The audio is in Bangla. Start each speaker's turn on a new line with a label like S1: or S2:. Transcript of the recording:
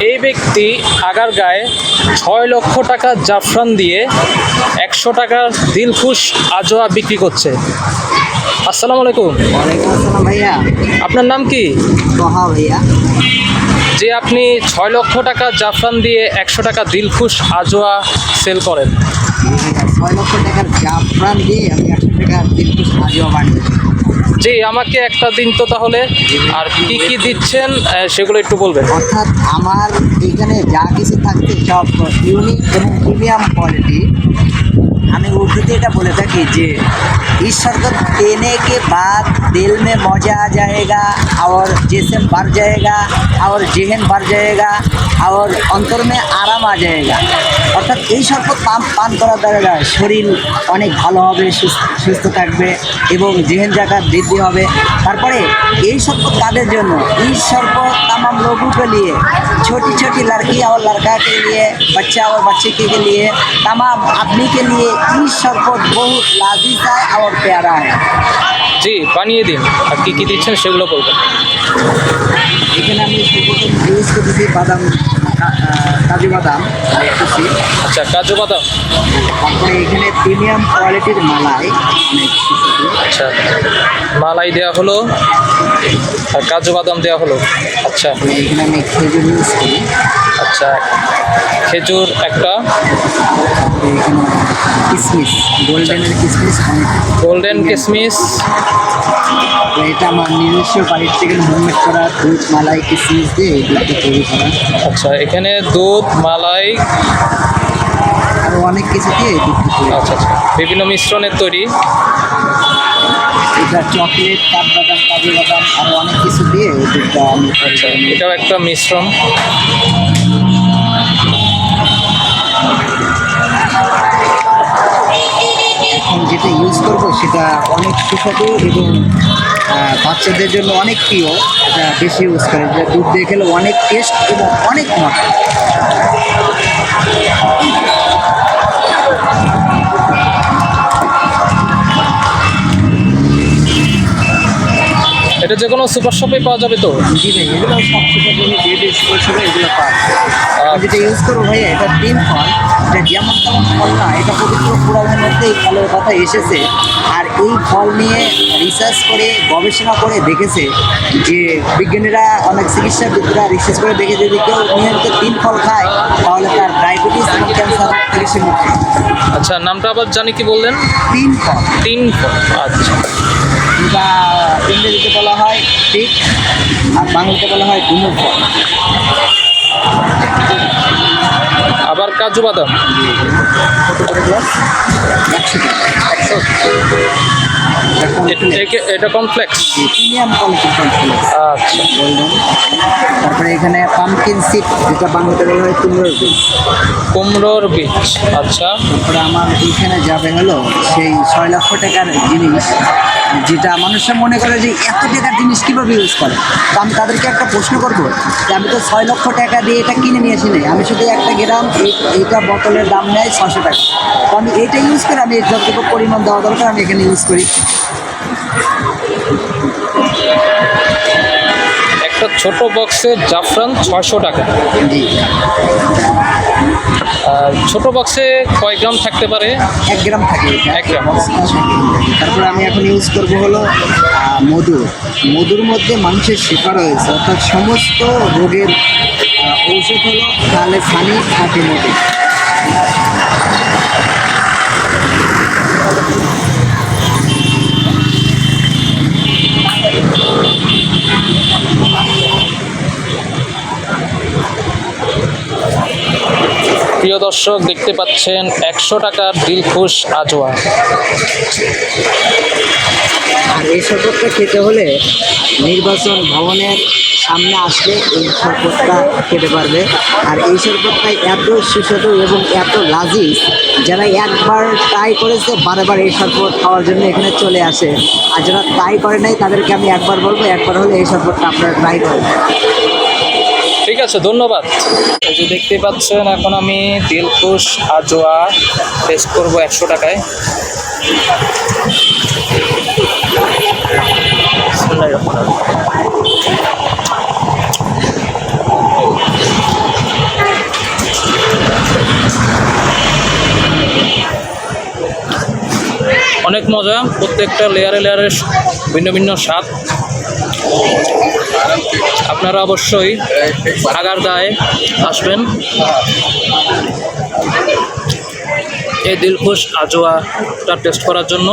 S1: এই ব্যক্তি আগারগাঁয়ে 6 লক্ষ টাকা জাফরান দিয়ে 100 টাকার দিলখুশ আজোয়া বিক্রি করছে। আসসালামু আলাইকুম।
S2: ওয়ালাইকুম আসসালাম ভাইয়া।
S1: আপনার নাম কি?
S2: তোহা ভাইয়া।
S1: যে আপনি 6 লক্ষ টাকা জাফরান দিয়ে 100 টাকা দিলখুশ আজোয়া সেল করেন।
S2: ভাইয়া 6 লক্ষ টাকার জাফরান দিয়ে আমি 100 টাকার দিলখুশ আজোয়া বানিয়েছি।
S1: জি, আমাকে একটা দিন তো তাহলে। আর কি কি দিচ্ছেন সেগুলো একটু বলবেন।
S2: অর্থাৎ আমার এখানে যা কিছু থাকছে সব ইউনিক এবং প্রিমিয়াম কোয়ালিটি। আমি উর্দুতে এটা বলে থাকি যে ईश्वर को देने के बाद दिल में मज़ा आ जाएगा और जिस्म भर जाएगा और जहन भर जाएगा और अंतर में आराम आ जाएगा। অর্থাৎ এই শরবত পান করার দ্বারা শরীর অনেক ভালো হবে, সুস্থ থাকবে এবং জেহেন জাকাত বৃদ্ধি হবে। তারপরে এই শরবত কাদের জন্য? এই শরবত तमाम लोगों के लिए, छोटी छोटी लड़की और लड़का के लिए, बच्चा और बच्चे के लिए, तमाम आदमी के लिए ये शरबत बहुत लाजीज है और प्यारा है।
S1: জি, বানিয়ে দিন। আর কি কি দিচ্ছেন সেগুলো বলবেন।
S2: এখানে আমি সর্বপ্রথম ইউজ করতেছি বাদাম, কাজু বাদাম খুশি।
S1: আচ্ছা, কাজু বাদাম।
S2: তারপরে এখানে প্রিমিয়াম কোয়ালিটির মালাই অনেক সুস্বাদু।
S1: আচ্ছা, মালাই দেওয়া হলো আর কাজু বাদাম দেওয়া হলো। আচ্ছা
S2: এখানে আমি খেজুর ইউজ করি।
S1: আচ্ছা, খেজুর একটা।
S2: এখানে কিশমিশ, গোল্ডেনের কিশমিশ অনেক।
S1: গোল্ডেন কিশমিশ।
S2: তো এটা আমার নিজস্ব বাড়ির থেকে হোমমেড করা দুধ, মালাই, কিশমিশ দিয়ে এই দুধটা তৈরি করা।
S1: আচ্ছা, এখানে দুধ, মালাই,
S2: আরও অনেক কিছু দিয়ে এই দুধটা তৈরি করা।
S1: আচ্ছা আচ্ছা, বিভিন্ন মিশ্রণের তৈরি।
S2: এটা চকলেট, কাঠবাদাম, কাজু বাদাম আরও অনেক কিছু দিয়ে এই দুধটা আমি তৈরি
S1: আচ্ছা,
S2: করি।
S1: এটাও একটা মিশ্রণ।
S2: এখন যেটা ইউজ করব সেটা অনেক সুস্বাদু এবং বাচ্চাদের জন্য অনেক প্রিয়। এটা বেশি ইউজ করে, যে দুধ দিয়ে খেলে অনেক টেস্ট এবং অনেক মজা।
S1: এটা যে কোনো সুপার শপে পাওয়া যাবে তো?
S2: জি ভাই, এগুলো সব সুপার জন্য যেটা স্কুল ছিল এগুলো পাওয়া যায়। আমি যেটা ইউজ করবো ভাইয়া, এটা 3 ফল। এটা যেমন তেমন ফল না, এটা পবিত্র কোরআনের মধ্যে এই ফলের কথা এসেছে। আর এই ফল নিয়ে রিসার্চ করে, গবেষণা করে দেখেছে যে বিজ্ঞানীরা, অনেক চিকিৎসাবিদরা রিসার্চ করে দেখে যদি কেউ নিয়মিত 3 ফল খায় তাহলে তার ডায়াবেটিস এবং ক্যান্সার থেকে সে মুক্ত।
S1: আচ্ছা, নামটা আবার জানি কি বললেন?
S2: 3 ফল।
S1: 3 ফল। আচ্ছা,
S2: এটা ইংরেজিতে বলা হয় ফিগ আর বাংলাতে বলা হয় ডুমুর ফল।
S1: আবার কাজু বাদাম।
S2: কত করে গ্লাস? 100 টাকা। 100।
S1: এটা কমপ্লেক্স।
S2: প্রিমিয়াম কোয়ালিটির কমপ্লেক্স।
S1: আচ্ছা,
S2: গোল্ডেন। তারপরে এখানে পামকিন সিড, যেটা বাংলাতে বলা হয় কুমড়োর বীজ।
S1: কুমড়োর বীজ। আচ্ছা,
S2: তারপরে আমার এখানে যাবে হলো সেই 6 লক্ষ টাকার জিনিস, যেটা মানুষরা মনে করে যে এত টাকার জিনিস কীভাবে ইউজ করে। তো আমি তাদেরকে একটা প্রশ্ন করবো যে আমি তো 6 লক্ষ টাকা দিয়ে এটা কিনে নিয়ে আসি নাই, আমি শুধু 1 গ্রাম এইটা বোতলের দাম নেয় 600 টাকা। তো আমি এইটা ইউজ করে, আমি যতটুকু পরিমাণ দেওয়া দরকার আমি এখানে ইউজ করি।
S1: একটা ছোট বক্সের জাফরান 600 টাকা।
S2: জি।
S1: আর ছোট বক্সে কয় গ্রাম থাকতে পারে?
S2: 1 গ্রাম থাকে এটা।
S1: 1 গ্রাম।
S2: তারপরে আমি এখন ইউজ করবো হলো মধু। মধুর মধ্যে মানুষের শেফা রয়েছে, অর্থাৎ সমস্ত রোগের ঔষধ হলো তাহলে ফানি খাঁটি মধু।
S1: প্রিয় দর্শক, দেখতে পাচ্ছেন 100 টাকার দিলখুশ আজোয়া।
S2: আর এই শরবতটা খেতে হলে নির্বাচন ভবনের সামনে আসলে এই শরবতটা খেতে পারবে। আর এই শরবতটা এত সুস্বাদু এবং এত লাজিজ, যারা একবার ট্রাই করেছে বারবার এই শরবত খাওয়ার জন্য এখানে চলে আসে। আর যারা ট্রাই করে নাই তাদেরকে আমি একবার বলবো, একবার হলে এই শরবতটা আপনারা ট্রাই করবেন।
S1: ঠিক আছে, ধন্যবাদ। এই যে দেখতে পাচ্ছেন, এখন আমি দিলখুশ আজোয়া টেস্ট করবো 100 টাকায়। বিসমিল্লাহির রহমানির রহিম। অনেক মজা, প্রত্যেকটা লেয়ারে লেয়ারে ভিন্ন ভিন্ন স্বাদ। আপনারা অবশ্যই আগারগাঁয়ে আসবেন এই দিলখুশ আজওয়াটা টেস্ট করার জন্য।